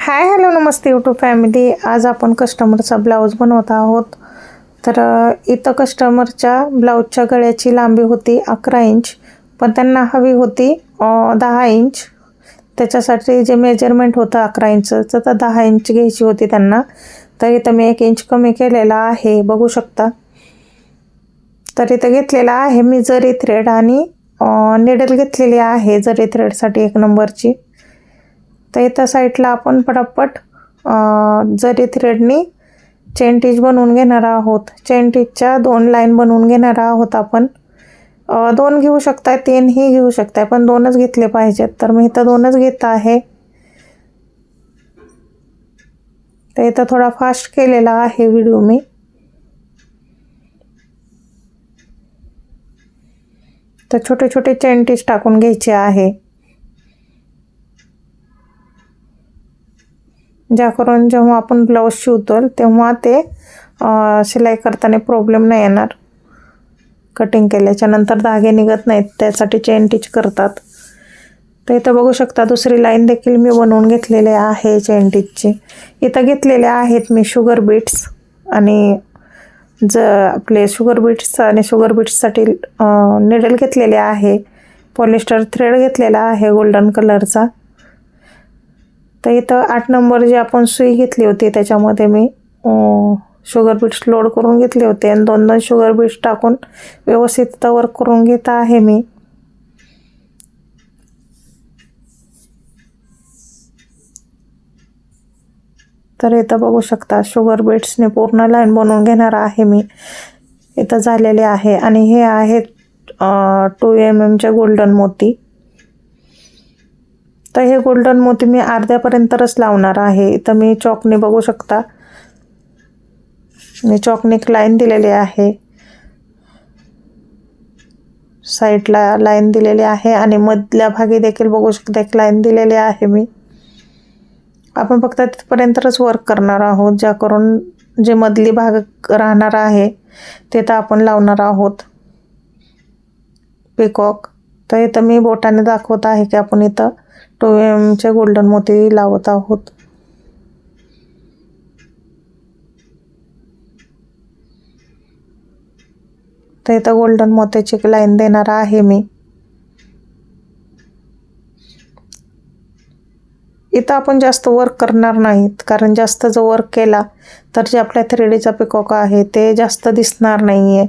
Hi hello नमस्ते YouTube family. आज आपण कस्टमरचा blouse बनवत आहोत. तर इथं कस्टमरच्या ब्लाऊजच्या गळ्याची लांबी होती 11 इंच, पण त्यांना हवी होती 10 इंच. त्याच्यासाठी जे मेजरमेंट होतं 11 इंचचं, तर 10 इंच घ्यायची होती त्यांना. तर इथं मी 1 इंच कमी केलेला आहे, बघू शकता. तर इथं घेतलेला आहे मी जरी थ्रेड आणि निडल घेतलेली आहे जरी थ्रेडसाठी 1 नंबरची. तर इथं साईडला आपण पटापट जरी थ्रेडनी चेन टिच बनवून घेणार आहोत. चेन टिचच्या 2 लाईन बनवून घेणार आहोत आपण. 2 घेऊ शकताय, 3 ही घेऊ शकताय, पण 2च घेतले पाहिजेत. तर मी इथं 2च घेत आहे. तर इथं थोडा फास्ट केलेला आहे व्हिडिओ मी. तर छोटे छोटे चेन टिच टाकून घ्यायचे आहे, ज्याकरून जेव्हा आपण ब्लाऊज शिवतो तेव्हा ते शिलाई करताना प्रॉब्लेम नाही येणार. कटिंग केल्याच्या नंतर धागे निघत नाहीत, त्यासाठी चेन टिच करतात. तर इथं बघू शकता दुसरी लाईन देखील मी बनवून घेतलेले आहे चेन टिचची. इथं घेतलेले आहेत मी शुगर बीट्स आणि आपले शुगर बीट्स आणि शुगर बीट्ससाठी निडल घेतलेले आहे. पॉलिस्टर थ्रेड घेतलेला आहे गोल्डन कलरचा. तर इथं 8 नंबर जी आपण सुई घेतली होती त्याच्यामध्ये मी शुगर बीट्स लोड करून घेतले होते आणि 2-2 शुगर बीट्स टाकून व्यवस्थित वर्क करून घेत आहे मी. तर इथं बघू शकता शुगर बीट्सने पूर्ण लाईन बनवून घेणार आहे मी. इथं झालेले आहे आणि हे आहेत 2 mm गोल्डन मोती. तर हे गोल्डन मोती मी अर्ध्यापर्यंतच लावणार आहे. इथं मी चॉकने बघू शकता, मी चॉकने एक लाईन दिलेली आहे, साईडला लाईन दिलेली आहे आणि मधल्या भागी देखील बघू शकता एक लाईन दिलेली आहे मी. आपण फक्त तिथपर्यंतच वर्क करणार आहोत, ज्या करून जे मधली भाग राहणार आहे तिथं आपण लावणार आहोत पिकॉक. तर इथं मी बोटाने दाखवत आहे की आपण इथं 2 mm गोल्डन मोती लावत आहोत. तर इथं गोल्डन मोत्याची लाईन देणार आहे मी. इथं आपण जास्त वर्क करणार नाहीत, कारण जास्त जर वर्क केला तर जे आपल्या 3Dचा पिकॉक आहे ते जास्त दिसणार नाही आहे.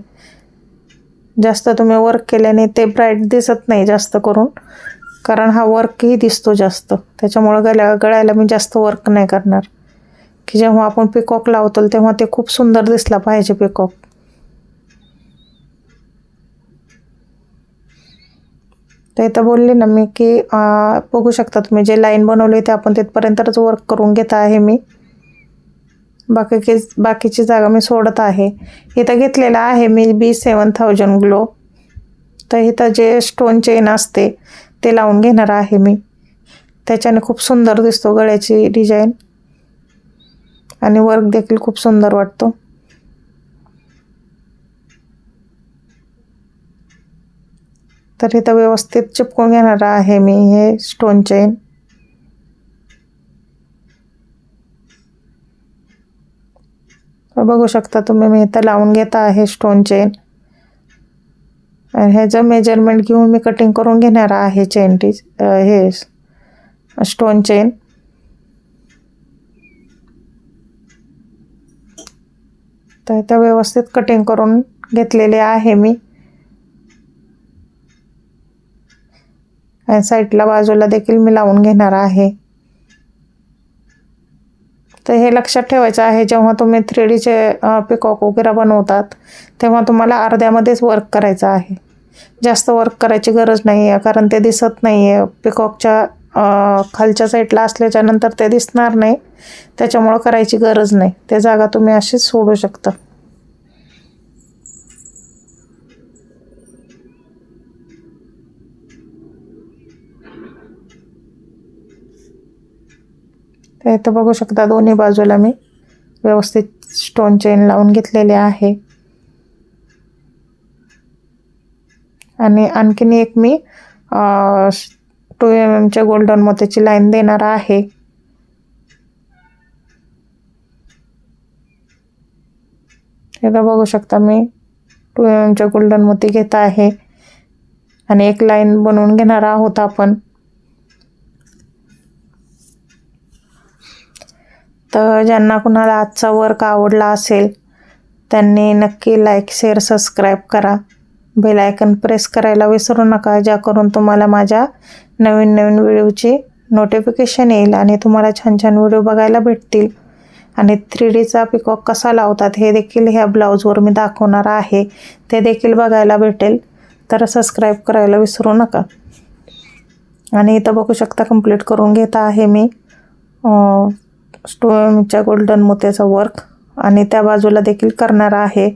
जास्त तुम्ही वर्क केल्याने ते ब्राईट दिसत नाही जास्त करून, कारण हा वर्कही दिसतो जास्त. त्याच्यामुळं गळ्याला मी जास्त वर्क नाही करणार, की जेव्हा आपण पिकॉक लावतो तेव्हा ते खूप सुंदर दिसला पाहिजे पिकॉक. तर इथं बोलले ना मी की बघू शकता तुम्ही जे लाईन बनवली ते आपण तिथपर्यंतच वर्क करून घेत आहे मी. बाकीची जागा मी सोडत आहे. इथं घेतलेला आहे मी B7000 ग्लो. तर इथं जे स्टोन चेन असते ते लावून घेणार आहे मी. त्याच्याने खूप सुंदर दिसतो गळ्याची डिझाईन आणि वर्क देखील खूप सुंदर वाटतो. तर इथं व्यवस्थित चिपकून घेणार आहे मी हे स्टोन चेन. बघू शकता तुम्ही मी इथं लावून घेत आहे स्टोन चेन आणि ह्याचं मेजरमेंट घेऊन मी कटिंग करून घेणार आहे चेन टिच हे स्टोन चेन. तर इथं व्यवस्थित कटिंग करून घेतलेले आहे मी आणि साईडला बाजूला देखील मी लावून घेणार आहे. तर हे लक्षात ठेवायचं आहे, जेव्हा तुम्ही 3Dचे पिकॉक वगैरे बनवतात तेव्हा तुम्हाला अर्ध्यामध्येच वर्क करायचं आहे. जास्त वर्क करायची गरज नाही आहे, कारण ते दिसत नाही आहे. पिकॉकच्या खालच्या साईडला असल्याच्या नंतर ते दिसणार नाही, त्याच्यामुळं करायची गरज नाही. ते जागा तुम्ही अशीच सोडू शकता. तर इथं बघू शकता दोन्ही बाजूला मी व्यवस्थित स्टोन चेन लावून घेतलेले आहे आणि आणखीन एक मी 2 mm गोल्डन मोत्याची लाईन देणार आहे. हे तर बघू शकता मी 2 mm गोल्डन मोती घेत आहे आणि एक लाईन बनवून घेणार आहोत आपण. तर ज्यांना कुणाला आजचा वर्क आवडला असेल त्यांनी नक्की लाईक, शेअर, सबस्क्राईब करा. बेल आयकन प्रेस करायला विसरू नका, ज्याकरून तुम्हाला माझ्या नवीन नवीन व्हिडिओची नोटिफिकेशन येईल आणि तुम्हाला छान छान व्हिडिओ बघायला भेटतील. आणि 3Dचा पिकॉक कसा लावतात हे देखील ह्या ब्लाऊजवर मी दाखवणार आहे, ते देखील बघायला भेटेल. तर सबस्क्राईब करायला विसरू नका. आणि इथं बघू शकता कंप्लीट करून घेत आहे मी 2 mm गोल्डन मोत्याचा वर्क आणि त्या बाजूला देखील करणार आहे.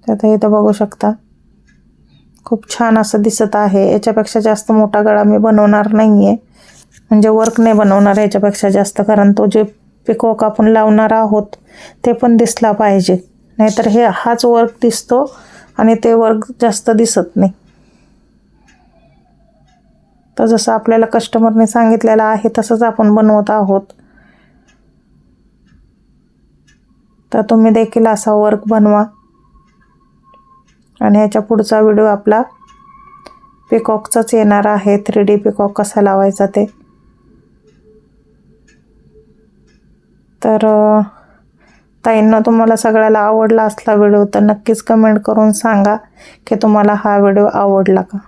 आता इथं बघू शकता खूप छान असं दिसत आहे. याच्यापेक्षा जास्त मोठा गळा मी बनवणार नाही आहे, म्हणजे वर्क नाही बनवणार याच्यापेक्षा जास्त, कारण तो जे पिकॉक आपण लावणार आहोत ते पण दिसला पाहिजे, नाहीतर हाच वर्क दिसतो आणि ते वर्क जास्त दिसत नाही. तर जसं आपल्याला कस्टमरने सांगितलेलं आहे तसंच आपण बनवत आहोत. तर तुम्ही देखील असा वर्क बनवा. आणि ह्याच्या पुढचा व्हिडिओ आपला पिकॉकचाच येणार आहे, 3D पिकॉक कसा लावायचा ते. तर ताईंना तुम्हाला सगळ्याला आवडला असला व्हिडिओ तर नक्कीच कमेंट करून सांगा की तुम्हाला हा व्हिडिओ आवडला का.